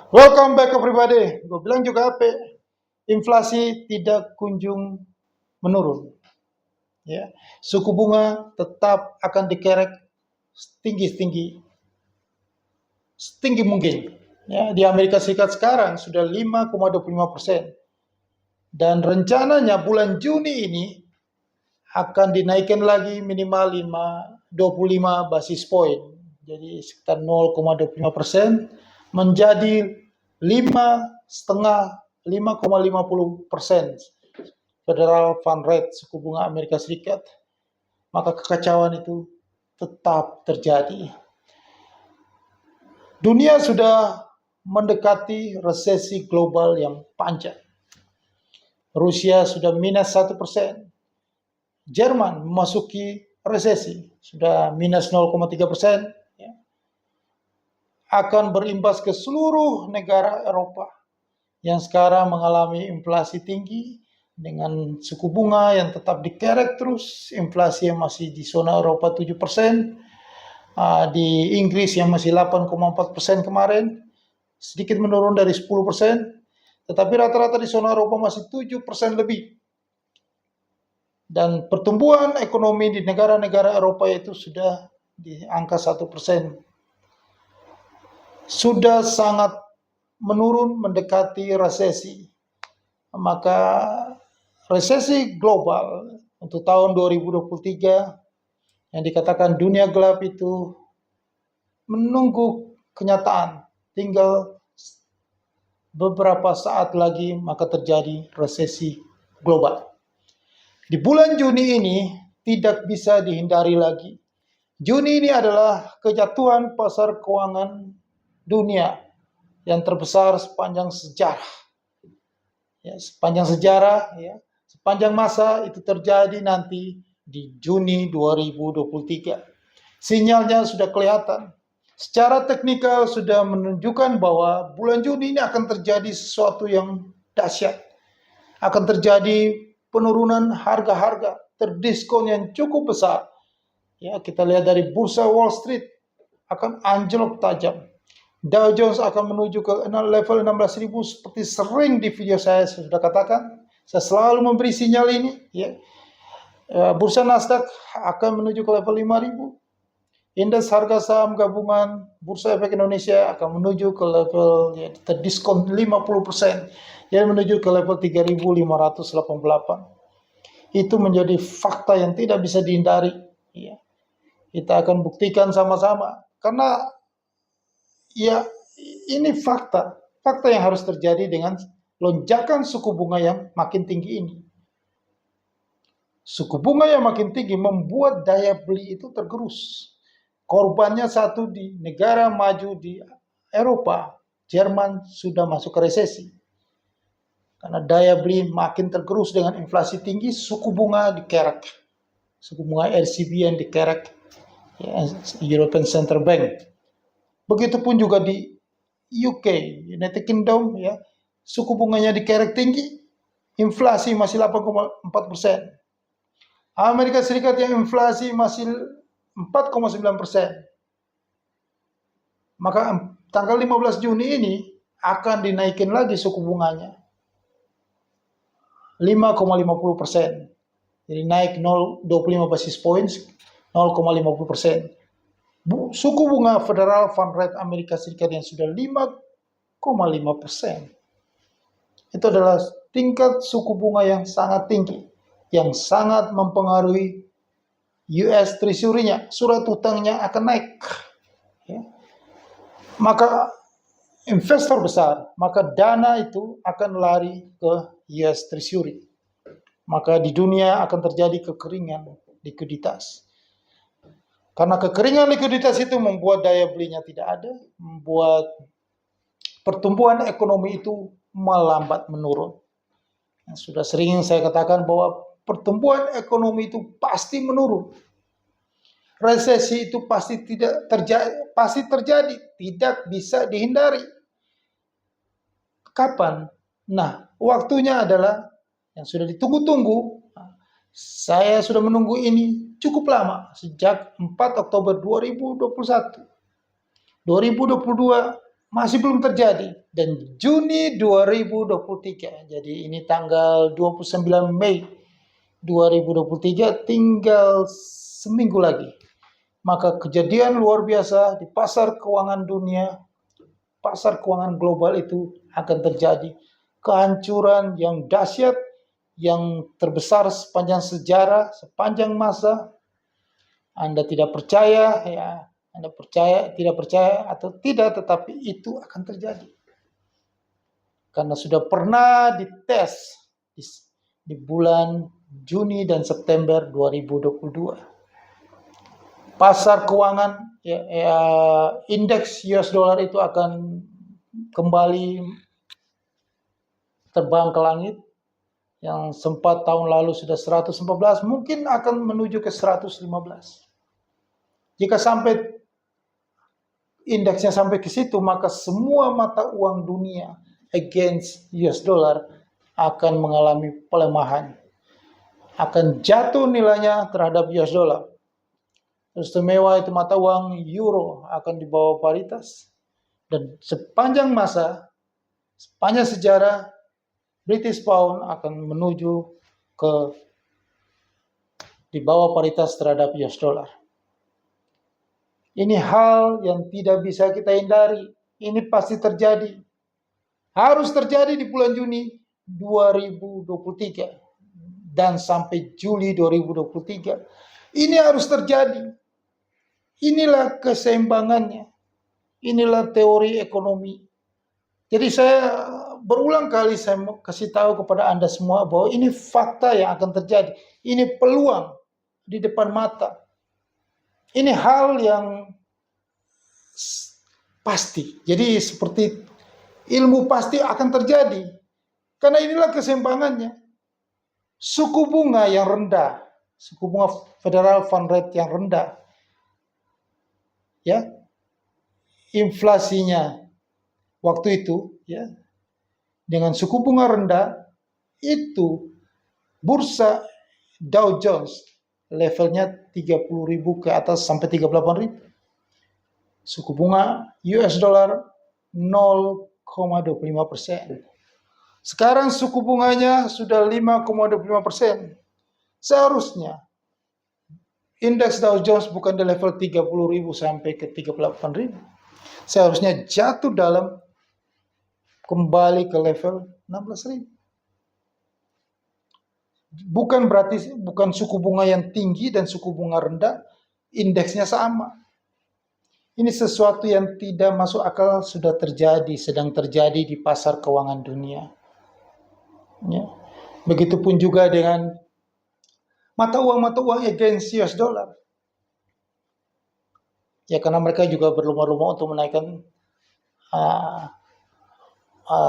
Welcome back everybody. Gue bilang juga apa? Inflasi tidak kunjung menurun. Ya, suku bunga tetap akan dikerek setinggi setinggi mungkin. Ya, di Amerika Serikat sekarang sudah 5,25% dan rencananya bulan Juni ini akan dinaikkan lagi minimal 25 basis point. Jadi sekitar 0,25% menjadi 5,50% Federal Fund Rate suku bunga Amerika Serikat. Maka kekacauan itu tetap terjadi. Dunia sudah mendekati resesi global yang panjang. Rusia sudah minus 1%. Jerman memasuki resesi, sudah minus 0,3%, ya, akan berimbas ke seluruh negara Eropa yang sekarang mengalami inflasi tinggi dengan suku bunga yang tetap dikerek terus, inflasi yang masih di zona Eropa 7%, di Inggris yang masih 8,4% kemarin, sedikit menurun dari 10%, tetapi rata-rata di zona Eropa masih 7% lebih. Dan pertumbuhan ekonomi di negara-negara Eropa itu sudah di angka 1%. Sudah sangat menurun mendekati resesi. Maka resesi global untuk tahun 2023 yang dikatakan dunia gelap itu menunggu kenyataan. Tinggal beberapa saat lagi maka terjadi resesi global. Di bulan Juni ini tidak bisa dihindari lagi. Juni ini adalah kejatuhan pasar keuangan dunia yang terbesar sepanjang sejarah. Ya, sepanjang masa itu terjadi nanti di Juni 2023. Sinyalnya sudah kelihatan. Secara teknikal sudah menunjukkan bahwa bulan Juni ini akan terjadi sesuatu yang dahsyat. Akan terjadi penurunan harga-harga, terdiskon yang cukup besar. Ya, kita lihat dari bursa Wall Street akan anjlok tajam. Dow Jones akan menuju ke level 16.000 seperti sering di video saya sudah katakan. Saya selalu memberi sinyal ini. Ya. Bursa Nasdaq akan menuju ke level 5.000. Indeks harga saham gabungan Bursa Efek Indonesia akan menuju ke level terdiskon 50%. Jadi menuju ke level 3.588. Itu menjadi fakta yang tidak bisa dihindari. Ya. Kita akan buktikan sama-sama. Karena ya ini fakta yang harus terjadi dengan lonjakan suku bunga yang makin tinggi ini. Suku bunga yang makin tinggi membuat daya beli itu tergerus. Korbannya satu di negara maju di Eropa, Jerman sudah masuk ke resesi. Karena daya beli makin tergerus dengan inflasi tinggi, suku bunga dikerek. Suku bunga RCB yang dikerek, ya, European Central Bank. Begitupun juga di UK, United Kingdom, ya, suku bunganya dikerek tinggi, inflasi masih 8,4%. Amerika Serikat yang inflasi masih 4,9%. Maka tanggal 15 Juni ini akan dinaikin lagi suku bunganya. 5,50%. Jadi naik 0,25 basis points, 0,50%. Suku bunga Federal Fund Rate Amerika Serikat yang sudah 5,5%. Itu adalah tingkat suku bunga yang sangat tinggi, yang sangat mempengaruhi US Treasury-nya, surat utangnya akan naik. Ya. Maka investor besar, maka dana itu akan lari ke US Treasury. Maka di dunia akan terjadi kekeringan likuiditas. Karena kekeringan likuiditas itu membuat daya belinya tidak ada, membuat pertumbuhan ekonomi itu melambat menurun. Sudah sering saya katakan bahwa pertumbuhan ekonomi itu pasti menurun. Resesi itu pasti terjadi, tidak bisa dihindari. Kapan? Nah, waktunya adalah yang sudah ditunggu-tunggu. Saya sudah menunggu ini cukup lama, sejak 4 Oktober 2021. 2022 masih belum terjadi. Dan Juni 2023, jadi ini tanggal 29 Mei 2023, tinggal seminggu lagi. Maka kejadian luar biasa di pasar keuangan dunia, pasar keuangan global itu akan terjadi. Kehancuran yang dahsyat, yang terbesar sepanjang sejarah, sepanjang masa. Anda tidak percaya, ya, Anda percaya, tidak percaya atau tidak, tetapi itu akan terjadi. Karena sudah pernah dites di bulan Juni dan September 2022. Pasar keuangan, indeks US dollar itu akan kembali terbang ke langit. Yang sempat tahun lalu sudah 114, mungkin akan menuju ke 115. Jika sampai indeksnya sampai ke situ, maka semua mata uang dunia against US dollar akan mengalami pelemahan. Akan jatuh nilainya terhadap US dollar. Istimewa itu mata uang euro akan di bawah paritas. Dan sepanjang masa, sepanjang sejarah, British pound akan menuju ke di bawah paritas terhadap US dollar. Ini hal yang tidak bisa kita hindari. Ini pasti terjadi. Harus terjadi di bulan Juni 2023 dan sampai Juli 2023. Ini harus terjadi. Inilah keseimbangannya. Inilah teori ekonomi. Jadi saya berulang kali saya mau kasih tahu kepada Anda semua bahwa ini fakta yang akan terjadi. Ini peluang di depan mata. Ini hal yang pasti. Jadi seperti ilmu pasti akan terjadi. Karena inilah keseimbangannya. Suku bunga yang rendah, suku bunga Federal Fund Rate yang rendah, ya, inflasinya waktu itu, ya, dengan suku bunga rendah, itu bursa Dow Jones levelnya 30.000 ke atas sampai 38.000. Suku bunga US dollar 0,25%. Sekarang suku bunganya sudah 5,25%. Seharusnya indeks Dow Jones bukan di level 30.000 sampai ke 38.000. Seharusnya jatuh dalam kembali ke level 16.000. Bukan berarti bukan suku bunga yang tinggi dan suku bunga rendah, indeksnya sama. Ini sesuatu yang tidak masuk akal sudah terjadi, sedang terjadi di pasar keuangan dunia. Ya. Begitupun juga dengan mata uang against US dollar. Ya, karena mereka juga berlomba-lomba untuk menaikkan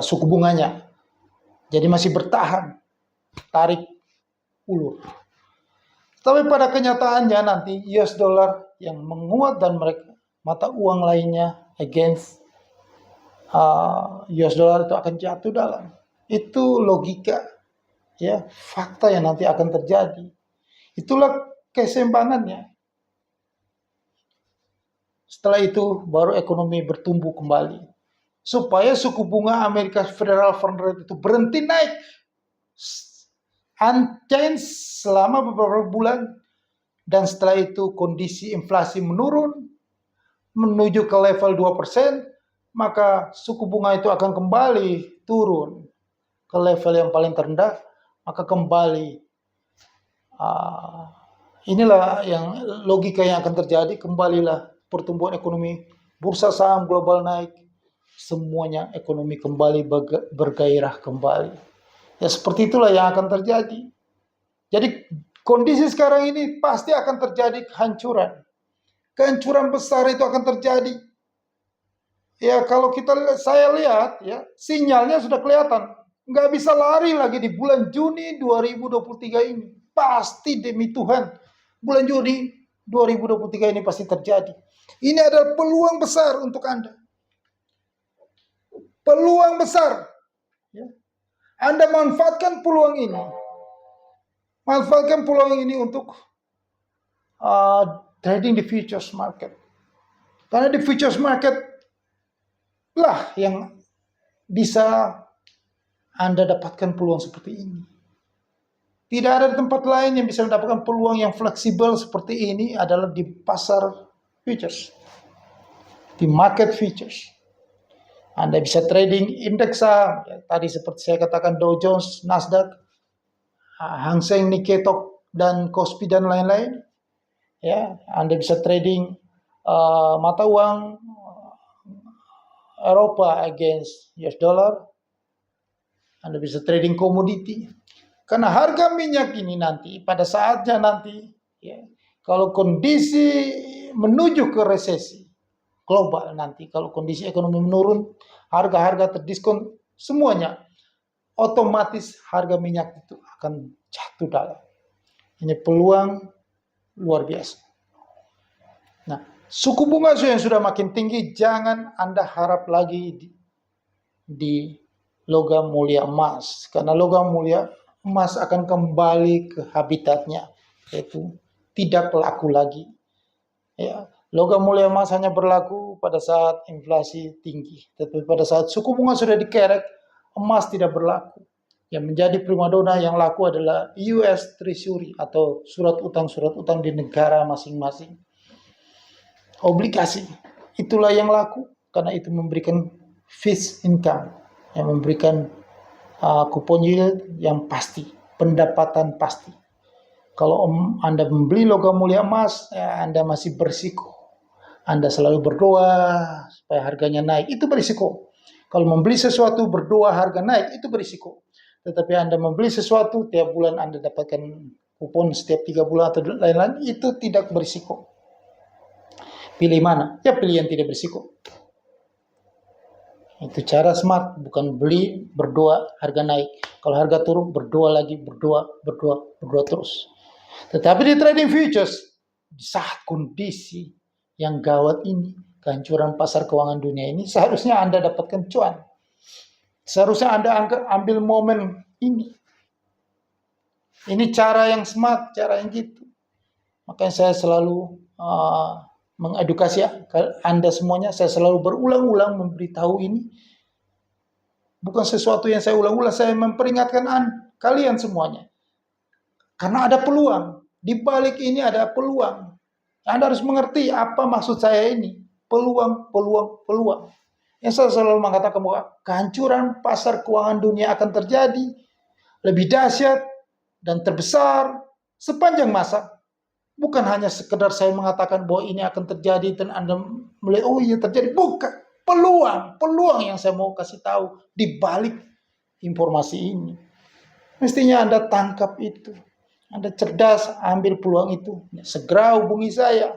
suku bunganya. Jadi masih bertahan, tarik ulur. Tapi pada kenyataannya nanti US dollar yang menguat dan mereka mata uang lainnya against US dollar itu akan jatuh dalam. Itu logika, ya, fakta yang nanti akan terjadi. Itulah keseimbangannya. Setelah itu baru ekonomi bertumbuh kembali. Supaya suku bunga Amerika Federal Fund Rate itu berhenti naik. Unchanged selama beberapa bulan. Dan setelah itu kondisi inflasi menurun menuju ke level 2%, maka suku bunga itu akan kembali turun ke level yang paling terendah, maka kembali inilah yang logika yang akan terjadi. Kembalilah pertumbuhan ekonomi, bursa saham global naik, semuanya ekonomi kembali bergairah kembali. Ya, seperti itulah yang akan terjadi. Jadi kondisi sekarang ini pasti akan terjadi kehancuran. Kehancuran besar itu akan terjadi. Ya, kalau saya lihat, ya, sinyalnya sudah kelihatan. Nggak bisa lari lagi di bulan Juni 2023 ini. Pasti demi Tuhan, bulan Juni 2023 ini pasti terjadi. Ini adalah peluang besar untuk Anda. Peluang besar. Ya. Anda manfaatkan peluang ini. Manfaatkan peluang ini untuk trading di futures market. Karena di futures market lah yang bisa Anda dapatkan peluang seperti ini. Tidak ada tempat lain yang bisa mendapatkan peluang yang fleksibel seperti ini adalah di pasar futures, di market futures. Anda bisa trading indeks saham, ya, tadi seperti saya katakan Dow Jones, Nasdaq, Hang Seng, Nikkei, dan Kospi dan lain-lain. Ya, Anda bisa trading mata uang Eropa against US dollar. Anda bisa trading komoditi. Karena harga minyak ini nanti pada saatnya nanti, ya, kalau kondisi menuju ke resesi global nanti, kalau kondisi ekonomi menurun, harga-harga terdiskon semuanya, otomatis harga minyak itu akan jatuh dalam. Ini peluang luar biasa. Nah, suku bunga yang sudah makin tinggi, jangan Anda harap lagi di logam mulia emas, karena logam mulia emas akan kembali ke habitatnya, yaitu tidak laku lagi. Ya, logam mulia emas hanya berlaku pada saat inflasi tinggi, tetapi pada saat suku bunga sudah dikerek, emas tidak berlaku. Yang menjadi primadona yang laku adalah US Treasury atau surat utang di negara masing-masing. Obligasi, itulah yang laku karena itu memberikan fixed income, yang memberikan kupon yield yang pasti, pendapatan pasti. Kalau Anda membeli logam mulia emas, ya Anda masih berisiko. Anda selalu berdoa supaya harganya naik, itu berisiko. Kalau membeli sesuatu berdoa harga naik, itu berisiko. Tetapi Anda membeli sesuatu, tiap bulan Anda dapatkan kupon setiap 3 bulan atau lain-lain, itu tidak berisiko. Pilih mana? Ya pilih yang tidak berisiko. Itu cara smart, bukan beli, berdoa, harga naik. Kalau harga turun, berdoa lagi, berdoa terus. Tetapi di trading futures, di saat kondisi yang gawat ini, kehancuran pasar keuangan dunia ini, seharusnya Anda dapatkan cuan. Seharusnya Anda ambil momen ini. Ini cara yang smart, cara yang gitu. Makanya saya selalu mengedukasi Anda semuanya, saya selalu berulang-ulang memberitahu ini. Bukan sesuatu yang saya ulang-ulang, saya memperingatkan kalian semuanya. Karena ada peluang, di balik ini ada peluang. Anda harus mengerti apa maksud saya ini, peluang. Yang saya selalu mengatakan bahwa kehancuran pasar keuangan dunia akan terjadi lebih dahsyat dan terbesar sepanjang masa. Bukan hanya sekedar saya mengatakan bahwa ini akan terjadi dan Anda melihat, oh iya terjadi. Bukan. Peluang yang saya mau kasih tahu di balik informasi ini. Mestinya Anda tangkap itu. Anda cerdas, ambil peluang itu. Segera hubungi saya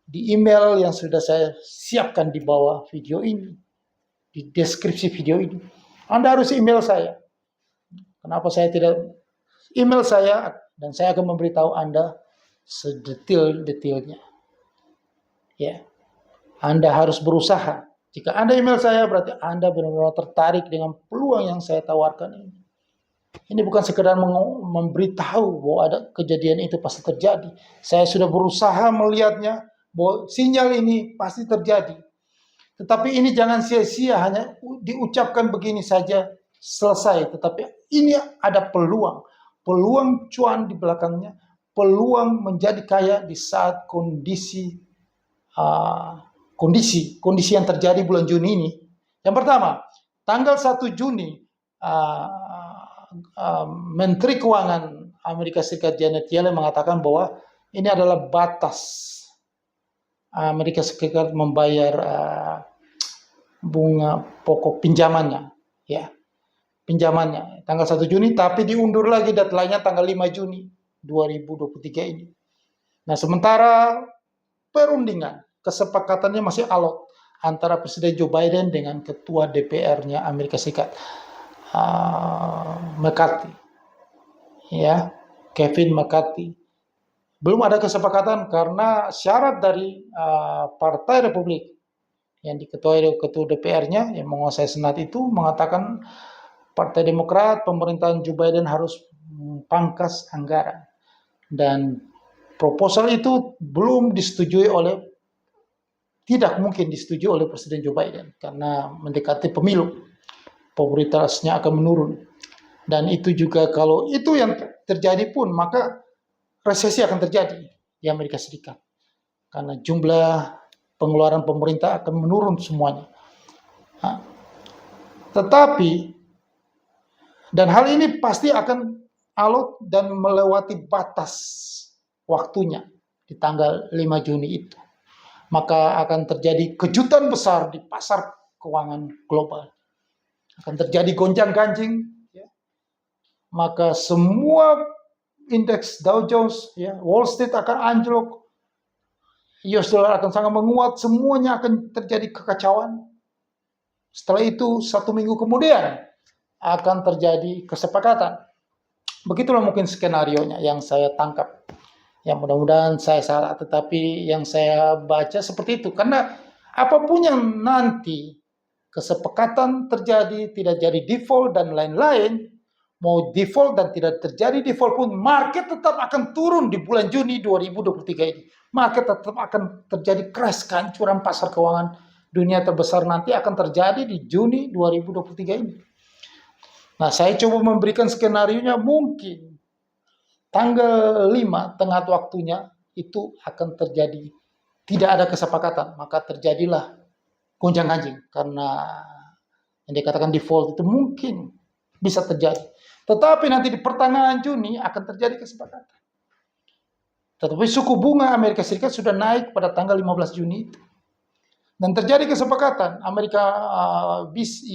di email yang sudah saya siapkan di bawah video ini. Di deskripsi video ini. Anda harus email saya. Kenapa saya tidak email saya, dan saya akan memberitahu Anda sedetail-detailnya. Ya. Anda harus berusaha. Jika Anda email saya, berarti Anda benar-benar tertarik dengan peluang yang saya tawarkan ini. Ini bukan sekedar memberitahu bahwa ada kejadian itu pasti terjadi. Saya sudah berusaha melihatnya bahwa sinyal ini pasti terjadi. Tetapi ini jangan sia-sia hanya diucapkan begini saja selesai. Tetapi ini ada peluang. Peluang cuan di belakangnya. Peluang menjadi kaya di saat kondisi yang terjadi bulan Juni ini. Yang pertama, tanggal 1 Juni Menteri Keuangan Amerika Serikat Janet Yellen mengatakan bahwa ini adalah batas Amerika Serikat membayar bunga pokok pinjamannya, ya, pinjamannya tanggal 1 Juni, tapi diundur lagi deadline-nya tanggal 5 Juni 2023 ini. Nah, sementara perundingan kesepakatannya masih alot antara Presiden Joe Biden dengan Ketua DPR-nya Amerika Serikat, McCarthy, ya, Kevin McCarthy. Belum ada kesepakatan karena syarat dari Partai Republik yang diketuai Ketua DPR-nya yang menguasai Senat itu mengatakan Partai Demokrat, pemerintahan Joe Biden harus pangkas anggaran, dan proposal itu belum disetujui oleh tidak mungkin disetujui oleh Presiden Joe Biden karena mendekati pemilu, popularitasnya akan menurun. Dan itu juga kalau itu yang terjadi pun, maka resesi akan terjadi di Amerika Serikat. Karena jumlah pengeluaran pemerintah akan menurun semuanya. Nah, tetapi, dan hal ini pasti akan alot dan melewati batas waktunya di tanggal 5 Juni itu. Maka akan terjadi kejutan besar di pasar keuangan global. Akan terjadi gonjang-ganjing, ya. Maka semua indeks Dow Jones, ya, Wall Street akan anjlok, US dollar akan sangat menguat, semuanya akan terjadi kekacauan. Setelah itu, 1 minggu kemudian akan terjadi kesepakatan. Begitulah mungkin skenarionya yang saya tangkap. Ya mudah-mudahan saya salah, tetapi yang saya baca seperti itu. Karena apapun yang nanti kesepakatan terjadi, tidak jadi default dan lain-lain, mau default dan tidak terjadi default pun, market tetap akan turun di bulan Juni 2023 ini. Market tetap akan terjadi crash, kehancuran pasar keuangan dunia terbesar nanti akan terjadi di Juni 2023 ini. Nah, saya coba memberikan skenarionya, mungkin tanggal 5 tengah waktunya itu akan terjadi tidak ada kesepakatan, maka terjadilah gonjang-ganjing karena yang dikatakan default itu mungkin bisa terjadi. Tetapi nanti di pertengahan Juni akan terjadi kesepakatan. Tetapi suku bunga Amerika Serikat sudah naik pada tanggal 15 Juni itu. Dan terjadi kesepakatan,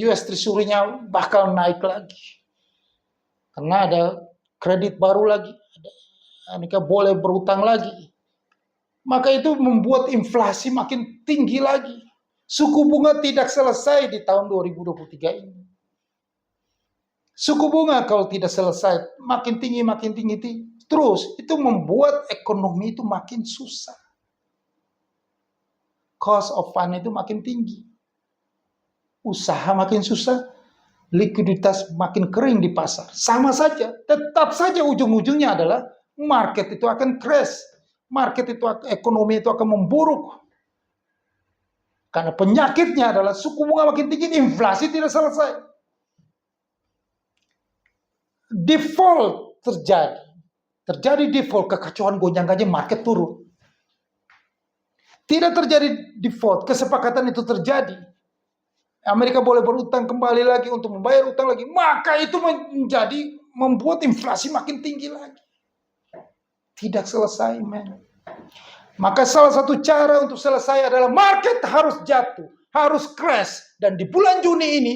US Treasury-nya bakal naik lagi. Karena ada kredit baru lagi, Amerika boleh berutang lagi. Maka itu membuat inflasi makin tinggi lagi. Suku bunga tidak selesai di tahun 2023 ini. Suku bunga kalau tidak selesai, makin tinggi, terus itu membuat ekonomi itu makin susah. Cost of fund itu makin tinggi. Usaha makin susah, likuiditas makin kering di pasar. Sama saja, tetap saja ujung-ujungnya adalah market itu akan crash. Market itu, ekonomi itu akan memburuk. Karena penyakitnya adalah suku bunga makin tinggi, inflasi tidak selesai. Default terjadi default, kekacauan gonjang-ganjing, market turun. Tidak terjadi default, kesepakatan itu terjadi. Amerika boleh berutang kembali lagi untuk membayar utang lagi, maka itu membuat inflasi makin tinggi lagi. Tidak selesai, men. Maka salah satu cara untuk selesai adalah market harus jatuh, harus crash. Dan di bulan Juni ini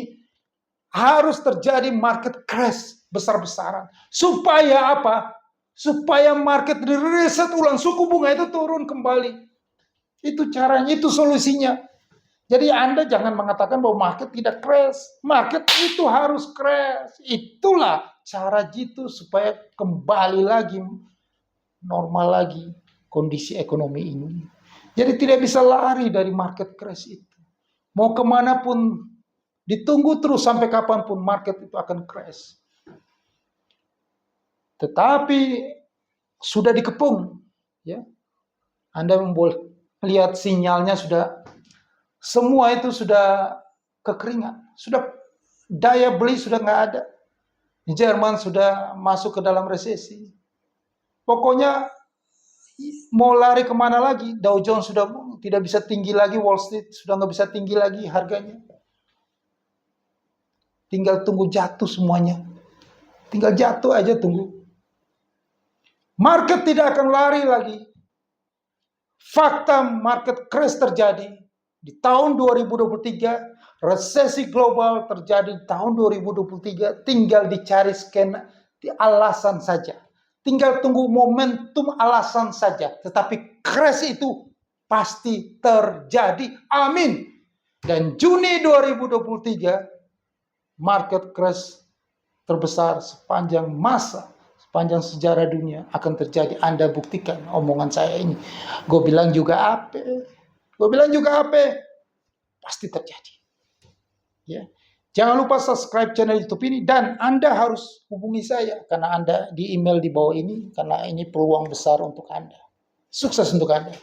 harus terjadi market crash besar-besaran. Supaya apa? Supaya market di-reset ulang, suku bunga itu turun kembali. Itu caranya, itu solusinya. Jadi Anda jangan mengatakan bahwa market tidak crash. Market itu harus crash. Itulah cara jitu supaya kembali lagi, normal lagi kondisi ekonomi ini. Jadi tidak bisa lari dari market crash itu. Mau kemanapun, ditunggu terus sampai kapanpun market itu akan crash. Tetapi sudah dikepung. Ya. Anda boleh lihat sinyalnya sudah, semua itu sudah kekeringan, sudah daya beli sudah nggak ada. Jerman sudah masuk ke dalam resesi. Pokoknya mau lari kemana lagi? Dow Jones sudah tidak bisa tinggi lagi, Wall Street sudah nggak bisa tinggi lagi harganya. Tinggal tunggu jatuh semuanya. Tinggal jatuh aja tunggu. Market tidak akan lari lagi. Fakta market crash terjadi di tahun 2023, resesi global terjadi di tahun 2023, tinggal dicari di alasan saja. Tinggal tunggu momentum alasan saja. Tetapi crash itu pasti terjadi. Amin. Dan Juni 2023, market crash terbesar sepanjang sepanjang sejarah dunia akan terjadi. Anda buktikan omongan saya ini. Gue bilang juga apa? Pasti terjadi. Ya. Jangan lupa subscribe channel YouTube ini, dan Anda harus hubungi saya karena Anda di email di bawah ini, karena ini peluang besar untuk Anda. Sukses untuk Anda.